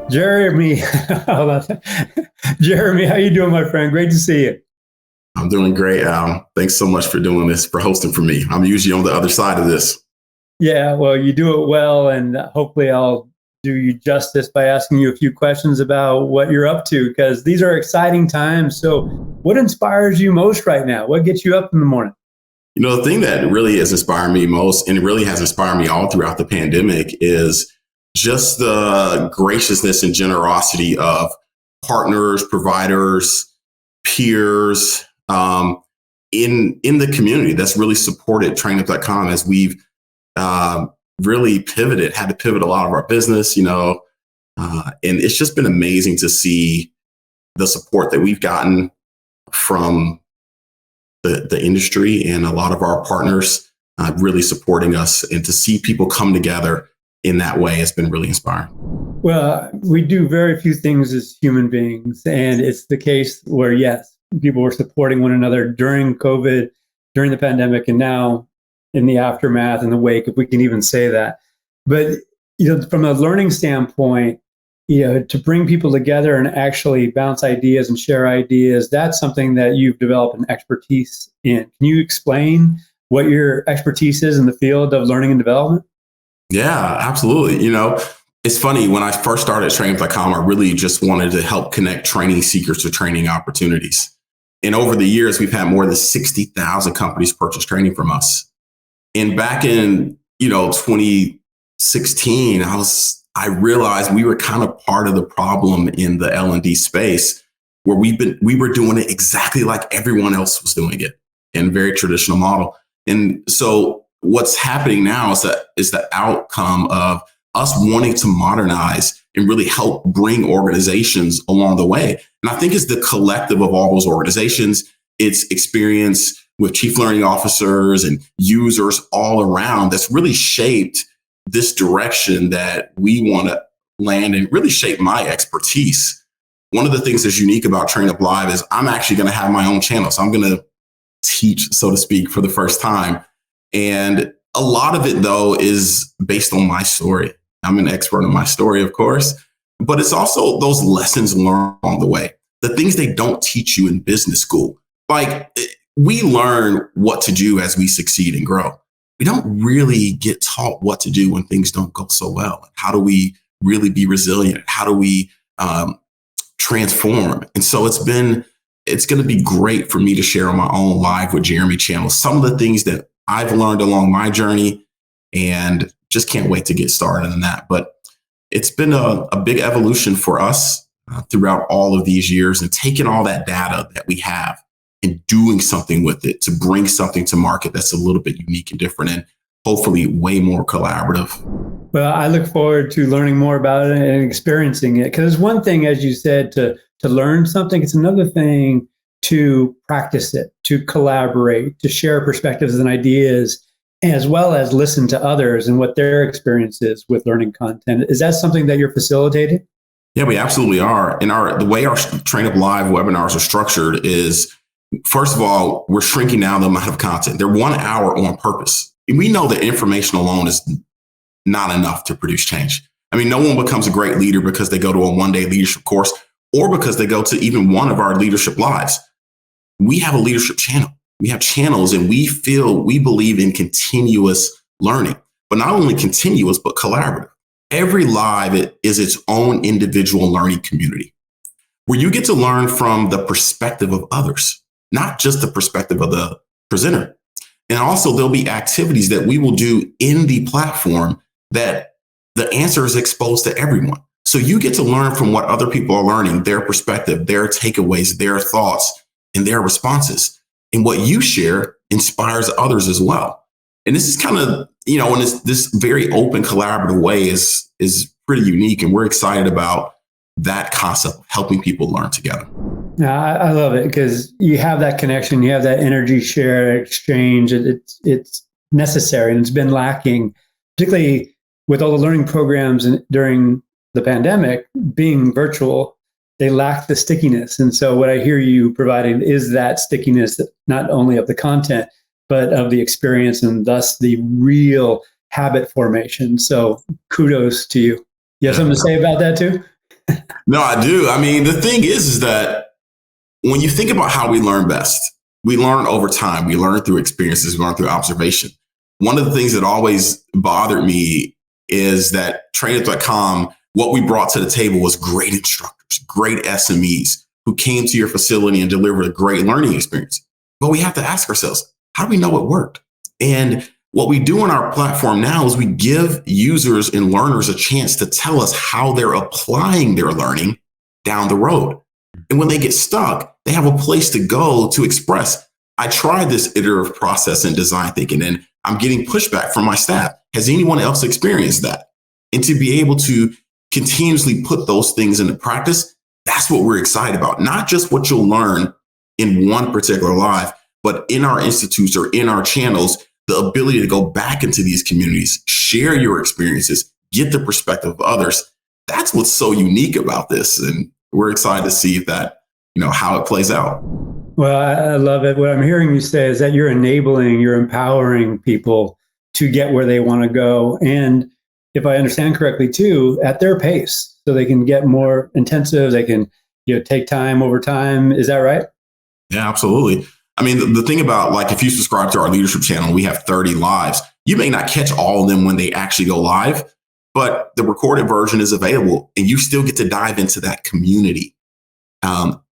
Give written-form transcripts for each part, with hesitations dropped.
Jeremy, Jeremy, how you doing, my friend? Great to see you. I'm doing great, Al. Thanks so much for doing this, for hosting for me. I'm usually on the other side of this. Yeah, well, you do it well, and hopefully I'll do you justice by asking you a few questions about what you're up to, because these are exciting times. So what inspires you most right now? What gets you up in the morning? The thing that really has inspired me most, and it really has inspired me all throughout the pandemic, is just the graciousness and generosity of partners, providers, peers, in the community that's really supported trainup.com as we've really had to pivot a lot of our business, and it's just been amazing to see the support that we've gotten from the industry and a lot of our partners really supporting us, and to see people come together in that way has been really inspiring. Well, we do very few things as human beings, and it's the case where, yes, people were supporting one another during COVID, during the pandemic, and now in the aftermath and the wake, if we can even say that. But from a learning standpoint, to bring people together and actually bounce ideas and share ideas, that's something that you've developed an expertise in. Can you explain what your expertise is in the field of learning and development? Yeah, absolutely. It's funny, when I first started trainup.com, I really just wanted to help connect training seekers to training opportunities. And over the years, we've had more than 60,000 companies purchase training from us. And back in 2016, I realized we were kind of part of the problem in the L&D space, where we were doing it exactly like everyone else was doing it in a very traditional model. And so what's happening now is the outcome of us wanting to modernize and really help bring organizations along the way. And I think it's the collective of all those organizations, its experience with chief learning officers and users all around, that's really shaped this direction that we want to land, and really shape my expertise. One of the things that's unique about Train Up Live is I'm actually going to have my own channel. So I'm going to teach, so to speak, for the first time. And a lot of it, though, is based on my story. I'm an expert in my story, of course, but it's also those lessons learned along the way, the things they don't teach you in business school. Like, we learn what to do as we succeed and grow. We don't really get taught what to do when things don't go so well. How do we really be resilient? How do we transform? And so it's going to be great for me to share on my own Live with Jeremy channel some of the things that I've learned along my journey, and just can't wait to get started in that. But it's been a big evolution for us throughout all of these years, and taking all that data that we have and doing something with it to bring something to market that's a little bit unique and different, and hopefully way more collaborative. Well, I look forward to learning more about it and experiencing it, because it's one thing, as you said, to learn something. It's another thing to practice it, to collaborate, to share perspectives and ideas, as well as listen to others and what their experience is with learning content. Is that something that you're facilitating? Yeah, we absolutely are. And the way our Train Up Live webinars are structured is, first of all, we're shrinking down the amount of content. They're 1 hour on purpose. And we know that information alone is not enough to produce change. I mean, no one becomes a great leader because they go to a one-day leadership course, or because they go to even one of our leadership lives. We have a leadership channel. We have channels, and we believe in continuous learning, but not only continuous, but collaborative. Every live is its own individual learning community, where you get to learn from the perspective of others, not just the perspective of the presenter. And also, there'll be activities that we will do in the platform that the answer is exposed to everyone. So you get to learn from what other people are learning, their perspective, their takeaways, their thoughts, and their responses. And what you share inspires others as well. And this is kind of, in this very open, collaborative way is pretty unique. And we're excited about that concept of helping people learn together. Yeah, I love it, because you have that connection, you have that energy share exchange. It's necessary, and it's been lacking, particularly with all the learning programs during the pandemic being virtual. They lack the stickiness. And so what I hear you providing is that stickiness, not only of the content, but of the experience, and thus the real habit formation. So kudos to you. You have something to say about that too? No, I do. I mean, the thing is that when you think about how we learn best, we learn over time. We learn through experiences. We learn through observation. One of the things that always bothered me is that trainers.com, what we brought to the table was great instructors, great SMEs who came to your facility and delivered a great learning experience. But we have to ask ourselves, how do we know it worked? And what we do on our platform now is we give users and learners a chance to tell us how they're applying their learning down the road. And when they get stuck, they have a place to go to express. I tried this iterative process in design thinking, and I'm getting pushback from my staff. Has anyone else experienced that? And to be able to continuously put those things into practice, that's what we're excited about. Not just what you'll learn in one particular live, but in our institutes or in our channels, the ability to go back into these communities, share your experiences, get the perspective of others. That's what's so unique about this. And we're excited to see that, how it plays out. Well, I love it. What I'm hearing you say is that you're empowering people to get where they want to go. And if I understand correctly too, at their pace, so they can get more intensive, they can, take time over time. Is that right? Yeah, absolutely. I mean, the thing about, like, if you subscribe to our leadership channel, we have 30 lives. You may not catch all of them when they actually go live, but the recorded version is available and you still get to dive into that community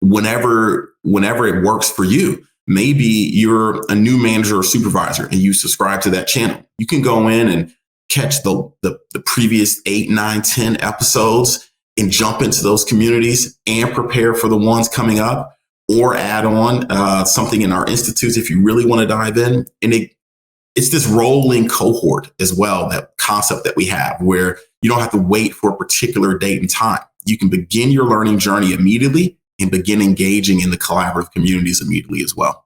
whenever it works for you. Maybe you're a new manager or supervisor and you subscribe to that channel. You can go in and catch the previous 8, 9, 10 episodes and jump into those communities and prepare for the ones coming up, or add on something in our institutes if you really want to dive in. And it's this rolling cohort as well, that concept that we have where you don't have to wait for a particular date and time. You can begin your learning journey immediately and begin engaging in the collaborative communities immediately as well.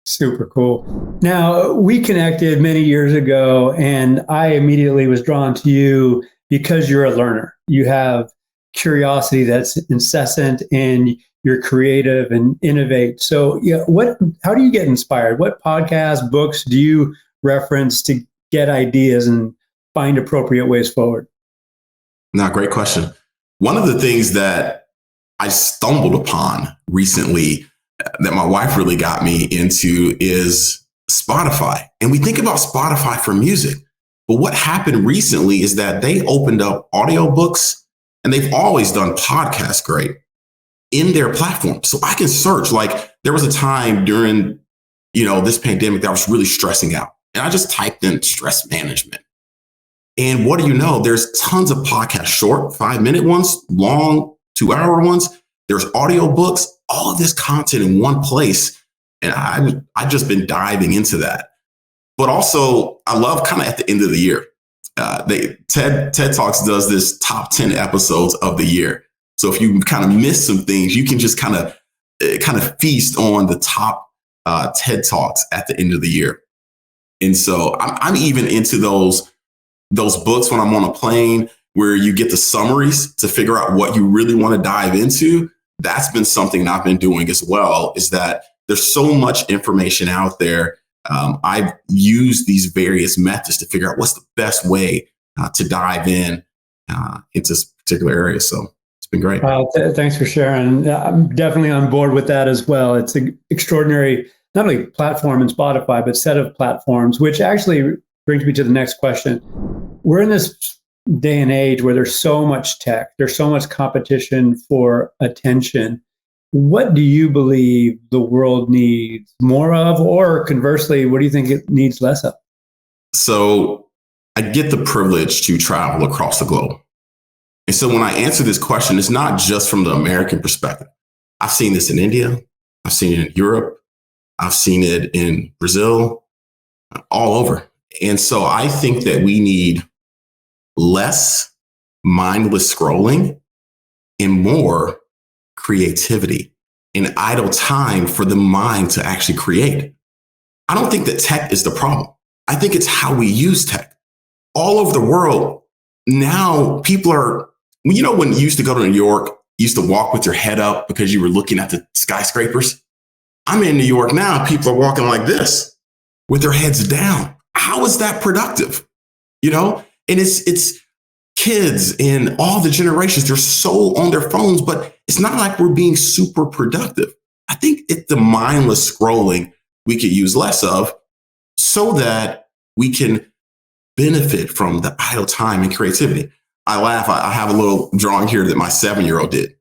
Super cool. Now, we connected many years ago, and I immediately was drawn to you because you're a learner. You have curiosity that's incessant, and you're creative and innovate. So, how do you get inspired? What podcasts, books do you reference to get ideas and find appropriate ways forward? Now, great question. One of the things that I stumbled upon recently that my wife really got me into is Spotify. And we think about Spotify for music, but what happened recently is that they opened up audiobooks, and they've always done podcasts great in their platform. So I can search. Like, there was a time during, this pandemic that I was really stressing out, and I just typed in stress management. And what do you know? There's tons of podcasts, short 5-minute ones, long 2-hour ones. There's audiobooks, all of this content in one place. And I've just been diving into that. But also, I love kind of at the end of the year, TED Talks does this top 10 episodes of the year. So if you kind of miss some things, you can just kind of feast on the top TED Talks at the end of the year. And so I'm even into those books when I'm on a plane, where you get the summaries to figure out what you really want to dive into. That's been something that I've been doing as well, is that there's so much information out there. I've used these various methods to figure out what's the best way to dive in into this particular area. So it's been great. Thanks for sharing. I'm definitely on board with that as well. It's an extraordinary, not only platform in Spotify, but set of platforms, which actually brings me to the next question. We're in this day and age where there's so much tech, there's so much competition for attention. What do you believe the world needs more of, or conversely, what do you think it needs less of? So I get the privilege to travel across the globe. And so when I answer this question, it's not just from the American perspective. I've seen this in India. I've seen it in Europe. I've seen it in Brazil, all over. And so I think that we need less mindless scrolling and more creativity and idle time for the mind to actually create. I don't think that tech is the problem. I think it's how we use tech. All over the world, now people are, when you used to go to New York, you used to walk with your head up because you were looking at the skyscrapers. I'm in New York now, people are walking like this with their heads down. How is that productive? And kids and all the generations, they're so on their phones, but it's not like we're being super productive. I think it's the mindless scrolling we could use less of so that we can benefit from the idle time and creativity. I laugh. I have a little drawing here that my 7-year-old did.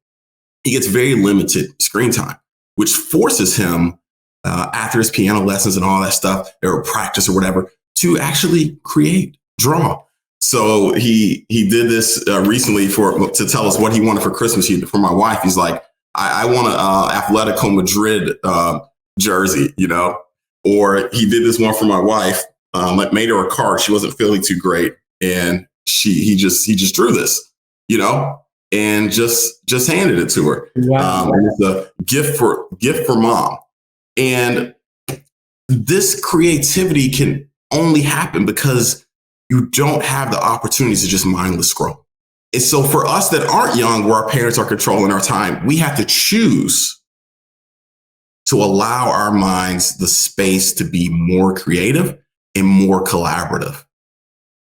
He gets very limited screen time, which forces him after his piano lessons and all that stuff, or practice or whatever, to actually create, draw. So he did this recently to tell us what he wanted for Christmas. For my wife, he's like, I want an Atletico Madrid jersey, or he did this one for my wife, made her a card. She wasn't feeling too great. And he just drew this, and just handed it to her. Wow. And it's a gift for mom. And this creativity can only happen because you don't have the opportunities to just mindless scroll. And so for us that aren't young, where our parents are controlling our time, we have to choose to allow our minds the space to be more creative and more collaborative.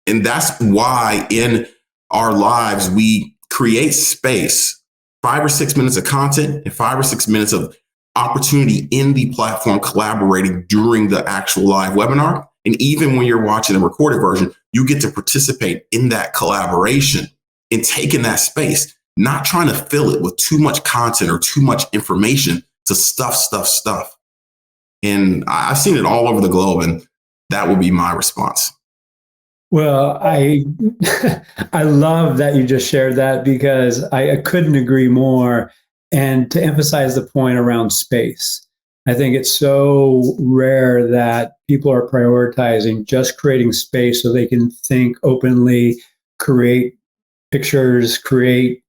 And that's why in our lives, we create space, 5 or 6 minutes of content and 5 or 6 minutes of opportunity in the platform collaborating during the actual live webinar. And even when you're watching the recorded version, you get to participate in that collaboration and taking that space, not trying to fill it with too much content or too much information to stuff. And I've seen it all over the globe, and that would be my response. Well, I I love that you just shared that, because I couldn't agree more. And to emphasize the point around space, I think it's so rare that people are prioritizing just creating space so they can think openly, create pictures, create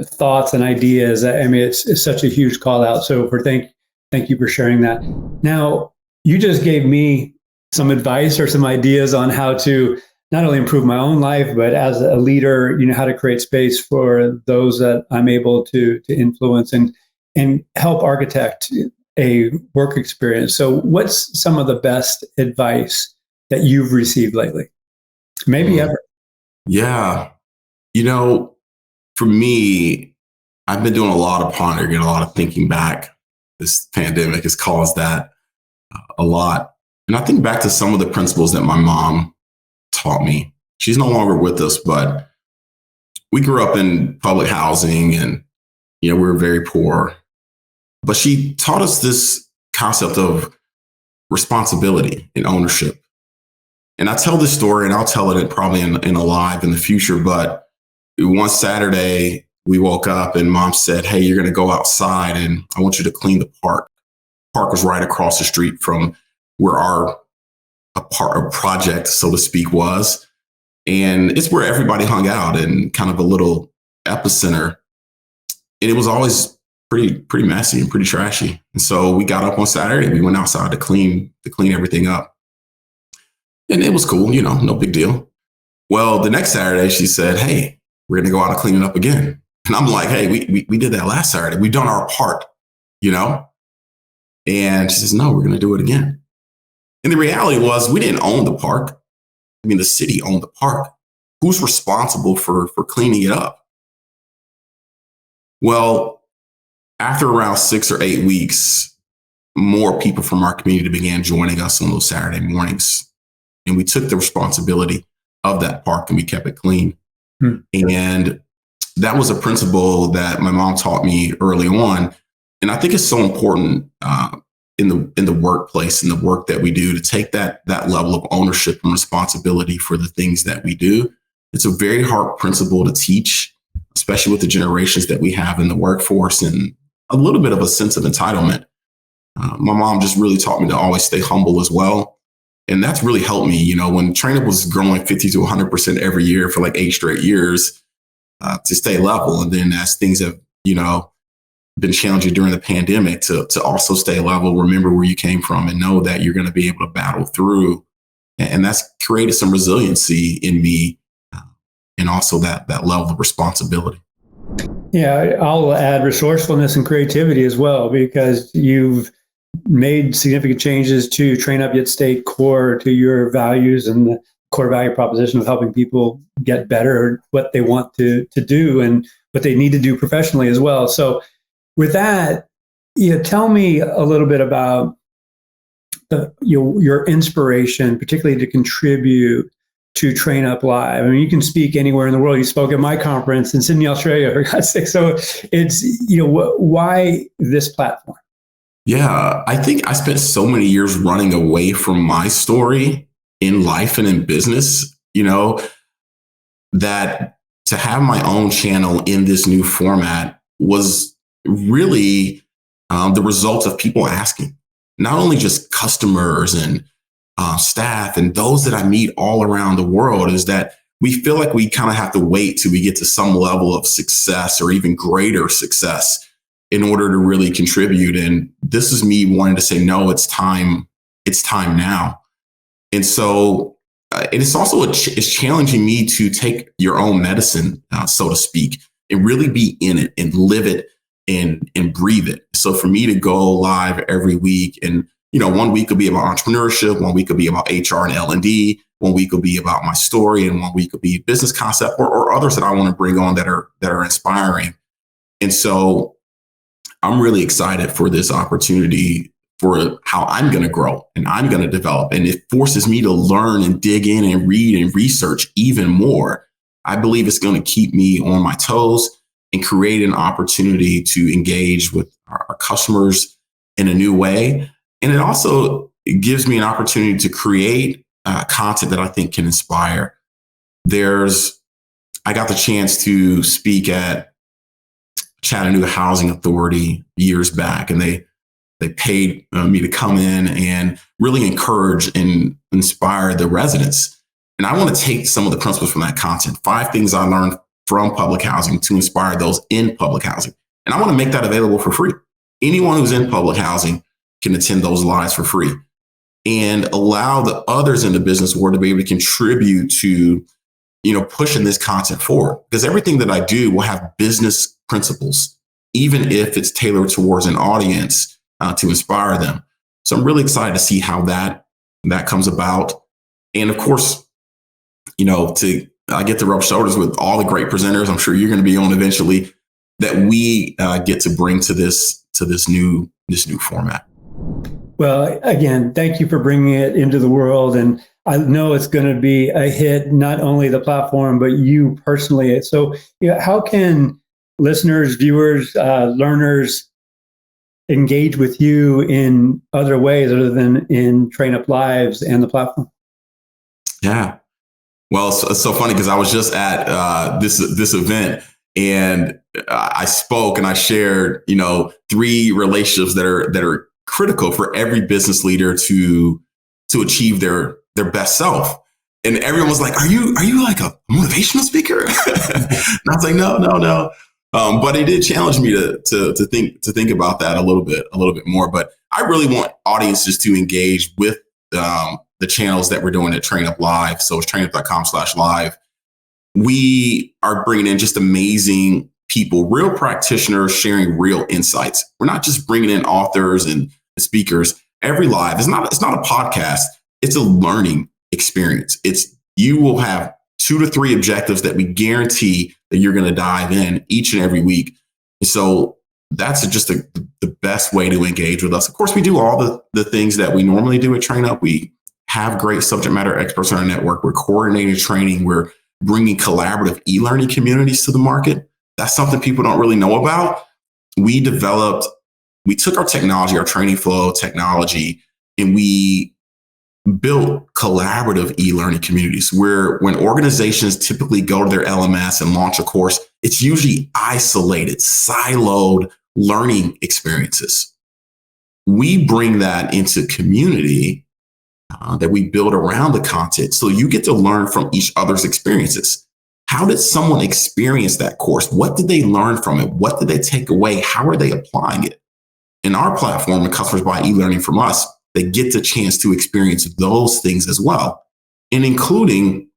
thoughts and ideas. I mean, it's such a huge call out. So thank you for sharing that. Now, you just gave me some advice or some ideas on how to not only improve my own life, but as a leader, how to create space for those that I'm able to influence and help architect a work experience. So what's some of the best advice that you've received lately? Maybe ever. Yeah. For me, I've been doing a lot of pondering and a lot of thinking back. This pandemic has caused that a lot. And I think back to some of the principles that my mom taught me. She's no longer with us, but we grew up in public housing and, we were very poor. But she taught us this concept of responsibility and ownership. And I tell this story, and I'll tell it probably in a live in the future. But one Saturday, we woke up and mom said, "Hey, you're going to go outside and I want you to clean the park." The park was right across the street from where our project, so to speak, was. And it's where everybody hung out and kind of a little epicenter. And it was always pretty messy and pretty trashy. And so we got up on Saturday, we went outside to clean everything up. And it was cool, no big deal. Well, the next Saturday she said, "Hey, we're going to go out and clean it up again." And I'm like, "Hey, we did that last Saturday. We've done our part, And she says, "No, we're going to do it again." And the reality was we didn't own the park. I mean, the city owned the park. Who's responsible for cleaning it up? Well, after around 6 or 8 weeks, more people from our community began joining us on those Saturday mornings. And we took the responsibility of that park and we kept it clean. And that was a principle that my mom taught me early on. And I think it's so important in the workplace and the work that we do to take that level of ownership and responsibility for the things that we do. It's a very hard principle to teach, especially with the generations that we have in the workforce, and a little bit of a sense of entitlement. My mom just really taught me to always stay humble as well. And that's really helped me, when TrainUp was growing 50 to 100% every year for like 8 straight years, to stay level. And then as things have, been challenging during the pandemic, to also stay level, remember where you came from and know that you're going to be able to battle through. And that's created some resiliency in me, and also that level of responsibility. Yeah, I'll add resourcefulness and creativity as well, because you've made significant changes to Train Up Yet Stay core to your values and core value proposition of helping people get better at what they want to do and what they need to do professionally as well. So with that, tell me a little bit about your inspiration, particularly to contribute to Train Up Live. I mean, you can speak anywhere in the world. You spoke at my conference in Sydney, Australia, for God's sake. So it's, why this platform? Yeah, I think I spent so many years running away from my story in life and in business, that to have my own channel in this new format was really the result of people asking, not only just customers and staff and those that I meet all around the world, is that we feel like we kind of have to wait till we get to some level of success or even greater success in order to really contribute. And this is me wanting to say, no, it's time now. And so it's also it's challenging me to take your own medicine, so to speak, and really be in it and live it and breathe it. So for me to go live every week, and 1 week will be about entrepreneurship, 1 week will be about HR and L&D, 1 week will be about my story, and 1 week will be business concept or others that I want to bring on that are inspiring. And so I'm really excited for this opportunity, for how I'm going to grow and I'm going to develop. And it forces me to learn and dig in and read and research even more. I believe it's going to keep me on my toes and create an opportunity to engage with our customers in a new way. And it also gives me an opportunity to create content that I think can inspire. I got the chance to speak at Chattanooga Housing Authority years back, and they paid me to come in and really encourage and inspire the residents. And I want to take some of the principles from that content, 5 things I learned from public housing, to inspire those in public housing. And I want to make that available for free. Anyone who's in public housing can attend those lives for free, and allow the others in the business world to be able to contribute to, pushing this content forward. Because everything that I do will have business principles, even if it's tailored towards an audience to inspire them. So I'm really excited to see how that comes about. And of course, I get to rub shoulders with all the great presenters I'm sure you're going to be on eventually, that we get to bring to this new format. Well, again, thank you for bringing it into the world. And I know it's going to be a hit, not only the platform, but you personally. So how can listeners, viewers, learners engage with you in other ways other than in Train Up Lives and the platform? Yeah. Well, it's so funny because I was just at this event, and I spoke and I shared, 3 relationships that are critical for every business leader to achieve their best self. And everyone was like, "Are you like a motivational speaker?" And I was like, "No." But it did challenge me to think about that a little bit more. But I really want audiences to engage with the channels that we're doing at Train Up Live. So it's trainup.com/live. We are bringing in just amazing people, real practitioners sharing real insights. We're not just bringing in authors and speakers. Every live it's not a podcast. It's a learning experience. You will have 2 to 3 objectives that we guarantee that you're going to dive in each and every week. And so that's just the best way to engage with us. Of course, we do all the things that we normally do at Train Up. We have great subject matter experts on our network. We're coordinating training. We're bringing collaborative e-learning communities to the market. That's something people don't really know about. We took our technology, our training flow technology, and we built collaborative e-learning communities where when organizations typically go to their LMS and launch a course, it's usually isolated, siloed learning experiences. We bring that into community that we build around the content. So you get to learn from each other's experiences. How did someone experience that course? What did they learn from it? What did they take away? How are they applying it? In our platform, when customers buy e-learning from us, they get the chance to experience those things as well, and including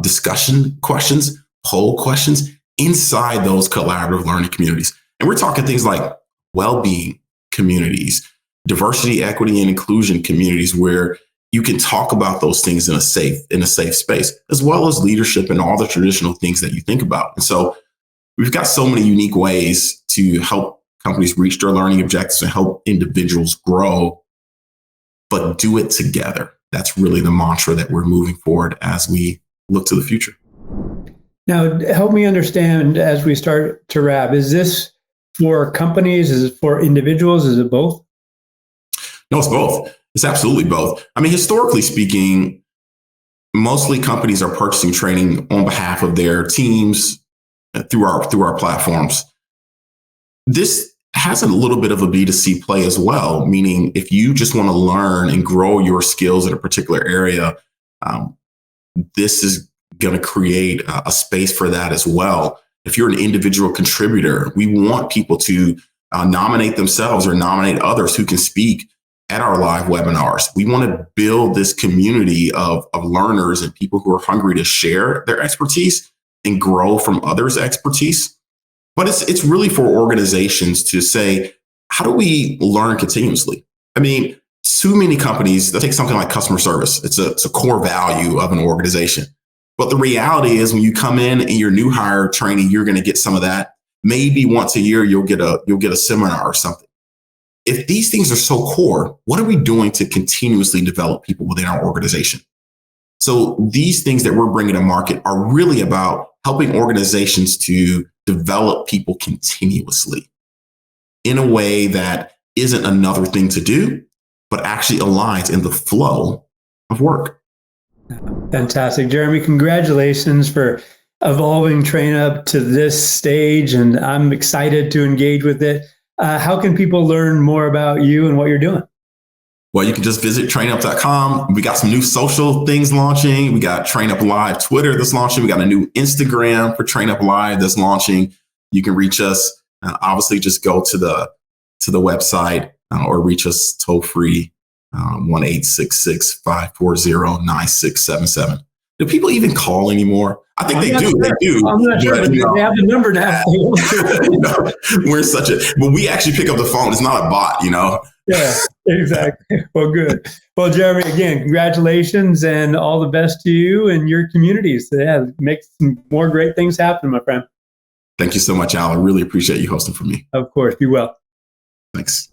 discussion questions, poll questions inside those collaborative learning communities. And we're talking things like well-being communities, diversity, equity, and inclusion communities, where you can talk about those things in a safe space, as well as leadership and all the traditional things that you think about. And so we've got so many unique ways to help companies reach their learning objectives and help individuals grow, but do it together. That's really the mantra that we're moving forward as we look to the future. Now, help me understand as we start to wrap. Is this for companies? Is it for individuals? Is it both? No, it's both. It's absolutely both. I mean, historically speaking, mostly companies are purchasing training on behalf of their teams through our platforms. This has a little bit of a B2C play as well, meaning if you just want to learn and grow your skills in a particular area, this is going to create a space for that as well. If you're an individual contributor, we want people to nominate themselves or nominate others who can speak at our live webinars. We want to build this community of learners and people who are hungry to share their expertise and grow from others' expertise. But it's really for organizations to say, how do we learn continuously? I mean, too many companies, they'll take something like customer service. It's a core value of an organization. But the reality is when you come in and you're new hire training, you're going to get some of that. Maybe once a year, you'll get a seminar or something. If these things are so core, what are we doing to continuously develop people within our organization? So these things that we're bringing to market are really about helping organizations to develop people continuously in a way that isn't another thing to do, but actually aligns in the flow of work. Fantastic. Jeremy, congratulations for evolving TrainUp to this stage, and I'm excited to engage with it. How can people learn more about you and what you're doing? Well, you can just visit trainup.com. We got some new social things launching. We got TrainUp Live Twitter that's launching. We got a new Instagram for TrainUp Live that's launching. You can reach us. Obviously, just go to the website or reach us toll free 1-866-540-9677. Do people even call anymore? I think they do. Sure. They do. I'm not sure, but they have the number now. But we actually pick up the phone. It's not a bot, Yeah, exactly. Well, good. Well, Jeremy, again, congratulations and all the best to you and your communities. Yeah, make some more great things happen, my friend. Thank you so much, Al. I really appreciate you hosting for me. Of course. Be well. Thanks.